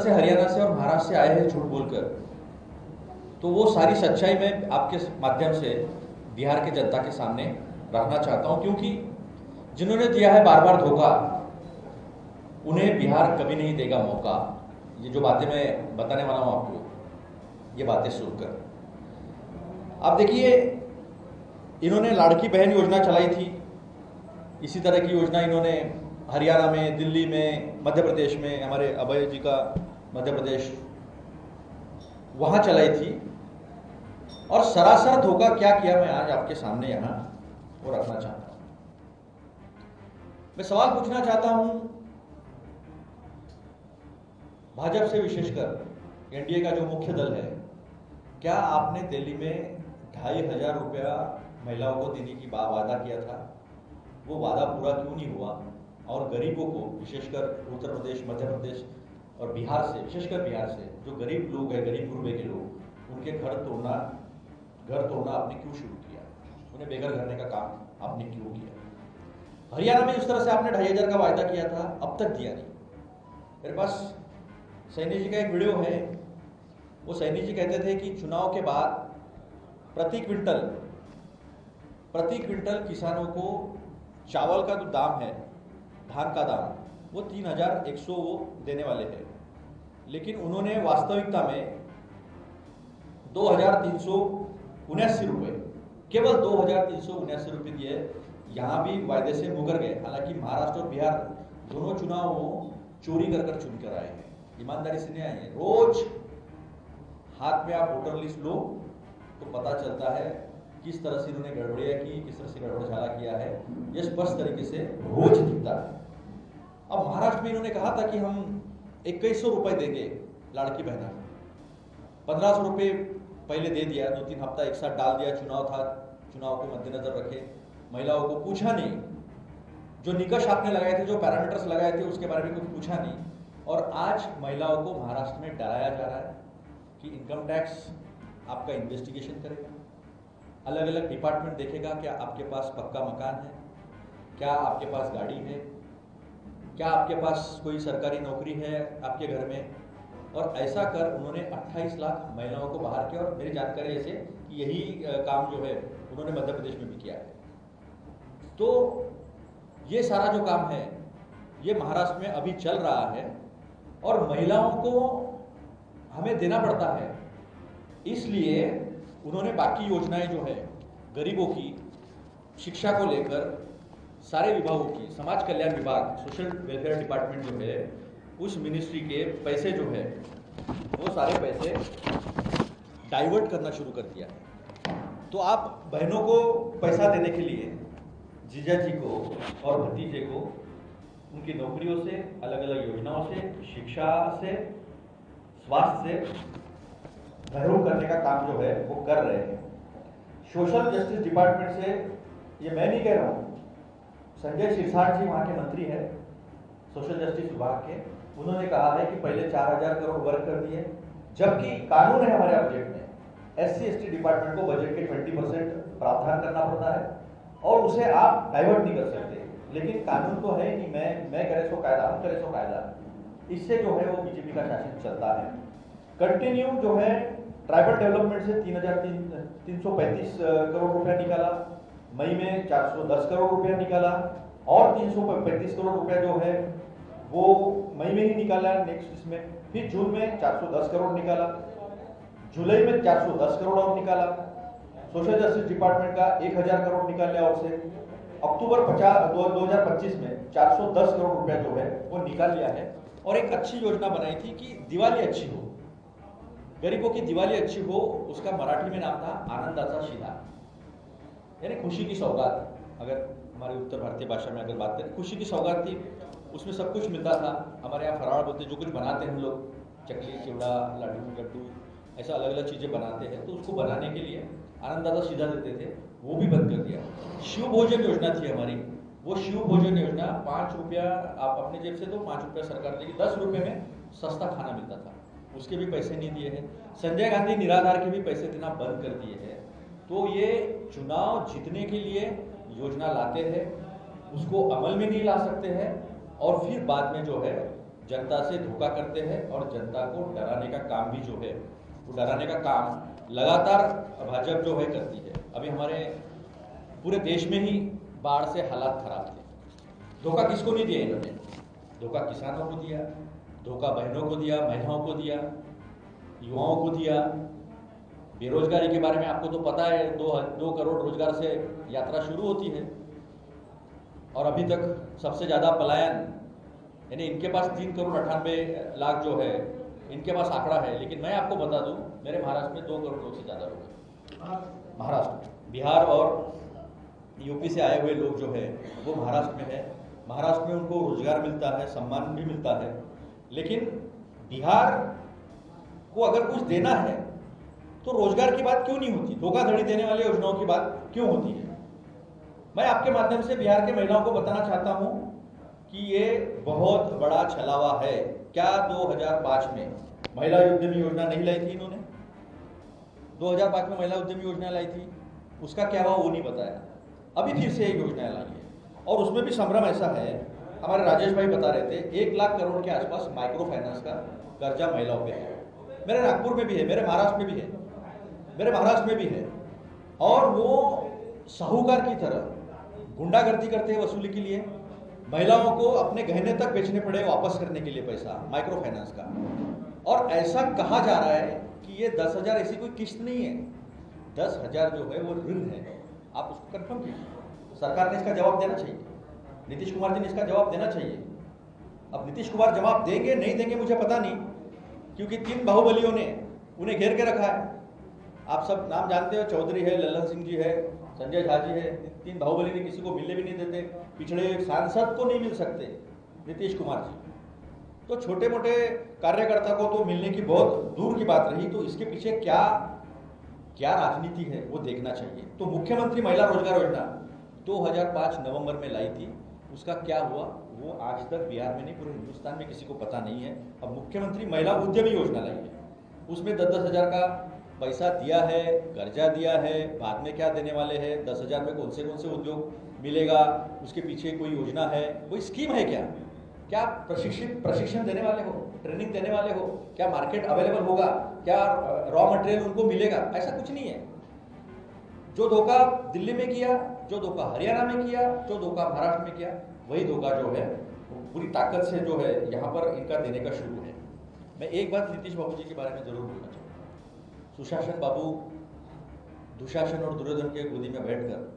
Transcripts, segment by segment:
से हरियाणा से और महाराष्ट्र से आए हैं झूठ बोलकर, तो वो सारी सच्चाई मैं आपके माध्यम से बिहार के जनता के सामने रखना चाहता हूं, क्योंकि जिन्होंने दिया है बार बार धोखा, उन्हें बिहार कभी नहीं देगा मौका। ये जो बातें मैं बताने वाला हूं आपको, ये बातें सुनकर आप देखिए, इन्होंने लाड़की बहन योजना चलाई थी। इसी तरह की योजना इन्होंने हरियाणा में, दिल्ली में, मध्य प्रदेश में, हमारे अभय जी का मध्य प्रदेश, वहां चलाई थी। और सरासर धोखा क्या किया, मैं आज आपके सामने यहां वो रखना चाहता हूं। मैं सवाल पूछना चाहता हूं भाजपा से, विशेषकर एनडीए का जो मुख्य दल है, क्या आपने दिल्ली में 2500 रुपया महिलाओं को देने की वादा किया था? वो वादा पूरा क्यों नहीं हुआ? और गरीबों को, विशेषकर उत्तर प्रदेश, मध्य प्रदेश और बिहार से, विशेषकर बिहार से जो गरीब लोग हैं, गरीब गुरबे के लोग, उनके घर तोड़ना आपने क्यों शुरू किया? उन्हें बेघर करने का काम आपने क्यों किया? हरियाणा में जिस तरह से आपने 2500 का वायदा किया था, अब तक दिया नहीं। मेरे पास सैनी जी का एक वीडियो है। वो सैनी जी कहते थे कि चुनाव के बाद प्रति क्विंटल किसानों को चावल का जो दाम है, धान का दाम, वो 3100 वो देने वाले हैं। लेकिन उन्होंने वास्तविकता में 2379 रुपये, केवल 2379 रुपये दिए। यहाँ भी वायदे से मुकर गए। हालांकि महाराष्ट्र और बिहार दोनों चुनाव वो चोरी कर चुन कर आए हैं, ईमानदारी से नहीं आए हैं। रोज हाथ में आप वोटर लिस्ट लो तो पता चलता है किस तरह से इन्होंने गड़बड़ियां की, किस तरह से गड़बड़झाला किया है, ये स्पष्ट तरीके से रोज दिखता है। अब महाराष्ट्र में इन्होंने कहा था कि हम 2100 रुपए देंगे लाड़की बहना, 1500 रुपये पहले दे दिया, 2-3 हफ्ता एक साथ डाल दिया। चुनाव था, चुनाव को मद्देनजर रखे महिलाओं को पूछा नहीं, जो निकष आपने लगाए थे, जो पैरामीटर्स लगाए थे, उसके बारे में कुछ पूछा नहीं। और आज महिलाओं को महाराष्ट्र में डराया जा रहा है कि इनकम टैक्स आपका इन्वेस्टिगेशन करेगा, अलग अलग डिपार्टमेंट देखेगा, क्या आपके पास पक्का मकान है, क्या आपके पास गाड़ी है, क्या आपके पास कोई सरकारी नौकरी है आपके घर में। और ऐसा कर उन्होंने 28 लाख महिलाओं को बाहर किया। और मेरी जानकारी ऐसे कि यही काम जो है उन्होंने मध्य प्रदेश में भी किया है। तो ये सारा जो काम है ये महाराष्ट्र में अभी चल रहा है और महिलाओं को हमें देना पड़ता है। इसलिए उन्होंने बाकी योजनाएं जो है गरीबों की, शिक्षा को लेकर, सारे विभागों की, समाज कल्याण विभाग, सोशल वेलफेयर डिपार्टमेंट जो है, उस मिनिस्ट्री के पैसे जो है वो सारे पैसे डाइवर्ट करना शुरू कर दिया है। तो आप बहनों को पैसा देने के लिए जीजा जी को और भतीजे को उनकी नौकरियों से, अलग अलग योजनाओं से, शिक्षा से, स्वास्थ्य से महरूम करने का काम जो है वो कर रहे हैं। सोशल जस्टिस डिपार्टमेंट से, ये मैं नहीं कह रहा हूँ, संजय सिरसाट जी वहाँ के मंत्री हैं सोशल जस्टिस विभाग के, उन्होंने कहा है कि पहले 4000 करोड़ वर्क कर दिए, जबकि कानून है हमारे बजट में, SC/ST डिपार्टमेंट को बजट के 20% प्रावधान करना पड़ता है और उसे आप डाइवर्ट नहीं कर सकते। लेकिन कानून तो है कि मैं करे सो कायदा, हम करे सो कायदा। इससे जो है वो बीजेपी का शासन चलता है। कंटिन्यू जो है ट्राइबल डेवलपमेंट से 3,335 करोड़ रुपया निकाला, मई में 410 करोड़ रुपया निकाला और 335 करोड़ रुपया जो है वो मई में ही निकाला नेक्स्ट इसमें। फिर जून में 410 करोड़ निकाला, जुलाई में 410 करोड़ और निकाला। सोशल जस्टिस डिपार्टमेंट का 1000 करोड़ निकाल लिया और से अक्टूबर 2025 में 410 करोड़ रुपया जो है वो निकाल लिया है। और एक अच्छी योजना बनाई थी कि दिवाली अच्छी हो, गरीबों की दिवाली अच्छी हो, उसका मराठी में नाम था आनंदाचा शिधा, यानी खुशी की सौगात। अगर हमारी उत्तर भारतीय भाषा में अगर बात करें, खुशी की सौगात थी। उसमें सब कुछ मिलता था। हमारे यहाँ फराड़ बोलते, जो कुछ बनाते हैं हम लोग, चकली, चिवड़ा, लड्डू, ऐसा अलग अलग चीज़ें बनाते हैं, तो उसको बनाने के लिए आनंदाचा शिधा देते थे, वो भी बंद कर दिया। शिव भोजन योजना थी हमारी, वो शिव भोजन योजना 5 रुपया आप अपने जेब से दो, 5 रुपया सरकार देगी, 10 रुपये में सस्ता खाना मिलता था, उसके भी पैसे नहीं दिए हैं। संजय गांधी निराधार के भी पैसे देना बंद कर दिए हैं। तो ये चुनाव जीतने के लिए योजना लाते हैं, उसको अमल में नहीं ला सकते हैं और फिर बाद में जो है जनता से धोखा करते हैं और जनता को डराने का काम भी जो है वो डराने का काम लगातार भाजपा जो है करती है। अभी हमारे पूरे देश में ही बाढ़ से हालात खराब थे। धोखा किसको नहीं दिया इन्होंने? धोखा किसानों को दिया, धोखा बहनों को दिया, महिलाओं को दिया, युवाओं को दिया। बेरोजगारी के बारे में आपको तो पता है, 2 करोड़ रोजगार से यात्रा शुरू होती है और अभी तक सबसे ज्यादा पलायन, यानी इनके पास 3 करोड़ 98 लाख जो है इनके पास आंकड़ा है, लेकिन मैं आपको बता दूं मेरे महाराष्ट्र में 2 करोड़ लोग से ज्यादा लोग हैं। महाराष्ट्र, बिहार और यूपी से आए हुए लोग जो है वो महाराष्ट्र में है। महाराष्ट्र में उनको रोजगार मिलता है, सम्मान भी मिलता है, लेकिन बिहार को अगर कुछ देना है तो रोजगार की बात क्यों नहीं होती? धोखाधड़ी देने वाली योजनाओं की बात क्यों होती है? मैं आपके माध्यम से बिहार के महिलाओं को बताना चाहता हूं कि ये बहुत बड़ा छलावा है। क्या 2005 में महिला उद्यमी योजना नहीं लाई थी इन्होंने? 2005 में महिला उद्यमी योजना लाई थी, उसका क्या हुआ वो नहीं बताया। अभी फिर से एक योजना लाई है और उसमें भी संभ्रम ऐसा है, हमारे राजेश भाई बता रहे थे 1 लाख करोड़ के आसपास माइक्रो फाइनेंस का कर्जा महिलाओं पे है। मेरे नागपुर में भी है, मेरे महाराष्ट्र में भी है, और वो साहूकार की तरह गुंडागर्दी करते हैं वसूली के लिए। महिलाओं को अपने गहने तक बेचने पड़े वापस करने के लिए पैसा, माइक्रो फाइनेंस का। और ऐसा कहा जा रहा है कि ये 10,000 ऐसी कोई किस्त नहीं है, 10,000 जो है वो ऋण है। आप उसको कंफर्म कीजिए। सरकार ने इसका जवाब देना चाहिए, नीतीश कुमार जी ने इसका जवाब देना चाहिए। अब नीतीश कुमार जवाब देंगे नहीं देंगे मुझे पता नहीं, क्योंकि 3 बाहुबलियों ने उन्हें घेर के रखा है। आप सब नाम जानते हो, चौधरी है, लल्लन सिंह जी है, संजय झा जी है। 3 बाहुबली ने किसी को मिलने भी नहीं देते, पिछड़े सांसद को नहीं मिल सकते नीतीश कुमार जी, तो छोटे मोटे कार्यकर्ता को तो मिलने की बहुत दूर की बात रही। तो इसके पीछे क्या राजनीति है वो देखना चाहिए। तो मुख्यमंत्री महिला रोजगार योजना 2005 नवंबर में लाई थी, उसका क्या हुआ वो आज तक बिहार में नहीं पूरे हिंदुस्तान में किसी को पता नहीं है। अब मुख्यमंत्री महिला उद्यमी योजना लाई है, उसमें 10-10 हज़ार का पैसा दिया है, कर्जा दिया है, बाद में क्या देने वाले हैं, 10,000 में कौन से उद्योग मिलेगा, उसके पीछे कोई योजना है, कोई स्कीम है क्या प्रशिक्षण देने वाले हो, ट्रेनिंग देने वाले हो, क्या मार्केट अवेलेबल होगा, क्या रॉ मटेरियल उनको मिलेगा? ऐसा कुछ नहीं है। जो धोखा दिल्ली में किया, जो धोखा हरियाणा में किया, जो धोखा महाराष्ट्र में किया, वही धोखा जो है पूरी ताकत से जो है यहाँ पर इनका देने का शुरू है। मैं एक बात नीतीश बाबू जी के बारे में जरूर बोलना चाहूँगा। सुशासन बाबू दुशासन और दुर्योधन के गोदी में बैठकर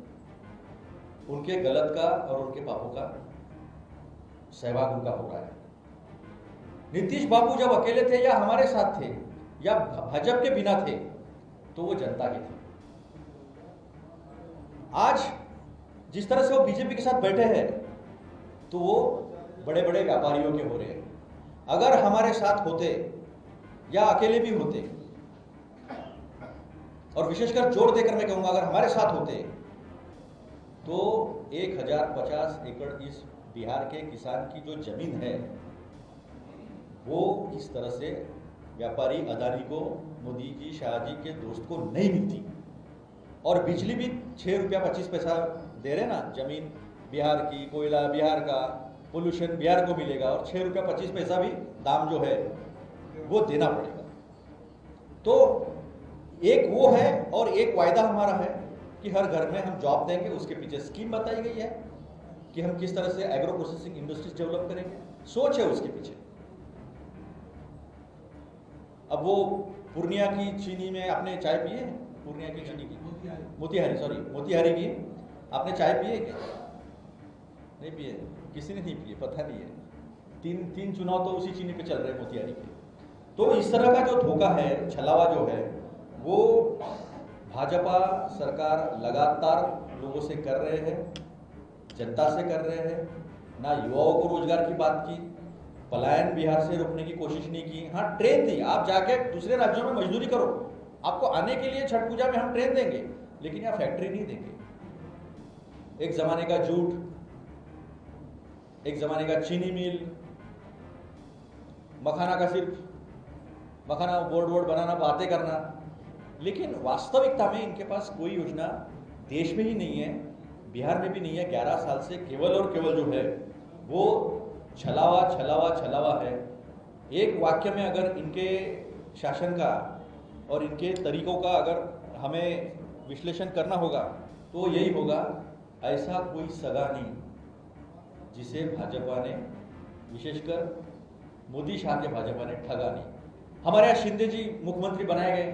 उनके गलत का और उनके पापों का सहभाग उनका हो रहा है। नीतीश बाबू जब अकेले थे या हमारे साथ थे या भाजपा के बिना थे तो वो जनता के थे। आज जिस तरह से वो बीजेपी के साथ बैठे हैं तो वो बड़े बड़े व्यापारियों के हो रहे हैं। अगर हमारे साथ होते या अकेले भी होते, और विशेषकर जोर देकर मैं कहूंगा अगर हमारे साथ होते, तो 1050 एकड़ इस बिहार के किसान की जो जमीन है वो इस तरह से व्यापारी अदानी को, मोदी जी, शाह जी के दोस्त को नहीं मिलती। और बिजली भी 6 रुपया 25 पैसा दे रहे ना, जमीन बिहार की, कोयला बिहार का, पोल्यूशन बिहार को मिलेगा, और 6 रुपया 25 पैसा भी दाम जो है वो देना पड़ेगा। तो एक वो है, और एक वायदा हमारा है कि हर घर में हम जॉब देंगे। उसके पीछे स्कीम बताई गई है कि हम किस तरह से एग्रो प्रोसेसिंग इंडस्ट्रीज डेवलप करेंगे, सोच है उसके पीछे। अब वो पूर्णिया की चीनी में आपने चाय पिए? पूर्णिया की चीनी की मोतिहारी की आपने चाय पिए क्या? नहीं पिए, किसी ने नहीं पिए, पता नहीं है। तीन चुनाव तो उसी चीनी पे चल रहे हैं, मोतिहारी के। तो इस तरह का जो धोखा है, छलावा जो है, वो भाजपा सरकार लगातार लोगों से कर रहे हैं, जनता से कर रहे हैं। ना युवाओं को रोजगार की बात की, पलायन बिहार से रोकने की कोशिश नहीं की। हाँ, ट्रेन दी, आप जाके दूसरे राज्यों में मजदूरी करो, आपको आने के लिए छठ पूजा में हम ट्रेन देंगे, लेकिन यहाँ फैक्ट्री नहीं देंगे। एक जमाने का जूट, एक जमाने का चीनी मिल, मखाना का सिर्फ मखाना बोर्ड बनाना, बातें करना, लेकिन वास्तविकता में इनके पास कोई योजना देश में ही नहीं है, बिहार में भी नहीं है। 11 साल से केवल और केवल जो है वो छलावा छलावा छलावा है। एक वाक्य में अगर इनके शासन का और इनके तरीकों का अगर हमें विश्लेषण करना होगा तो यही होगा, ऐसा कोई सगा नहीं जिसे भाजपा ने, विशेषकर मोदी शाह के भाजपा ने ठगा नहीं। हमारे यहाँ शिंदे जी मुख्यमंत्री बनाए गए,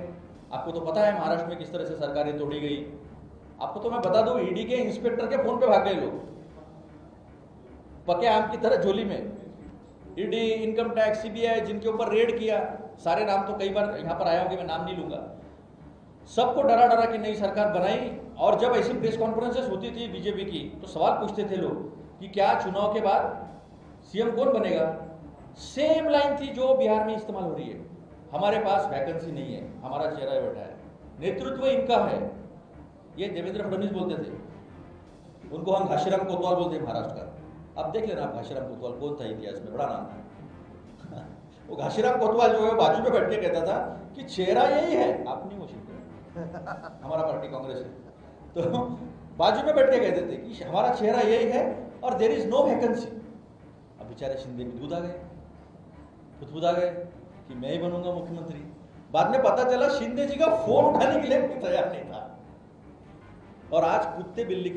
आपको तो पता है महाराष्ट्र में किस तरह से सरकारें तोड़ी गई। आपको तो मैं बता दूं, ईडी के इंस्पेक्टर के फोन पे भाग गए लोग, पके आम की तरह झोली में। ईडी, इनकम टैक्स, सीबीआई जिनके ऊपर रेड किया, सारे नाम तो कई बार यहाँ पर आया होंगे, मैं नाम नहीं लूंगा, सबको डरा डरा कि नई सरकार बनाई। और जब ऐसी प्रेस कॉन्फ्रेंसेस होती थी बीजेपी की तो सवाल पूछते थे लोग कि क्या चुनाव के बाद सीएम कौन बनेगा। सेम लाइन थी जो बिहार में इस्तेमाल हो रही है, हमारे पास वैकेंसी नहीं है, हमारा चेहरा बैठा है, नेतृत्व इनका है। ये देवेंद्र फडणवीस बोलते थे, उनको हम घाशीराम कोतवाल बोलते हैं महाराष्ट्र का। अब देख लेना आप घाशीराम कोतवाल कौन था इतिहास में, बड़ा नाम था। वो घाशीराम कोतवाल जो है बाजू में बैठ के कहता था कि चेहरा यही है, आप नहीं हो सकते, हमारा पार्टी कांग्रेस है, तो बाजू में बैठ के कहते थे कि हमारा चेहरा यही है और देयर इज नो वैकेंसी। अब बेचारे शिंदे खुद आ गए कि मैं ही बनूंगा मुख्यमंत्री। बाद में पता चला शिंदे जी का फोन उठाने के लिए कोई तैयार नहीं था, और आज कुत्ते बिल्ली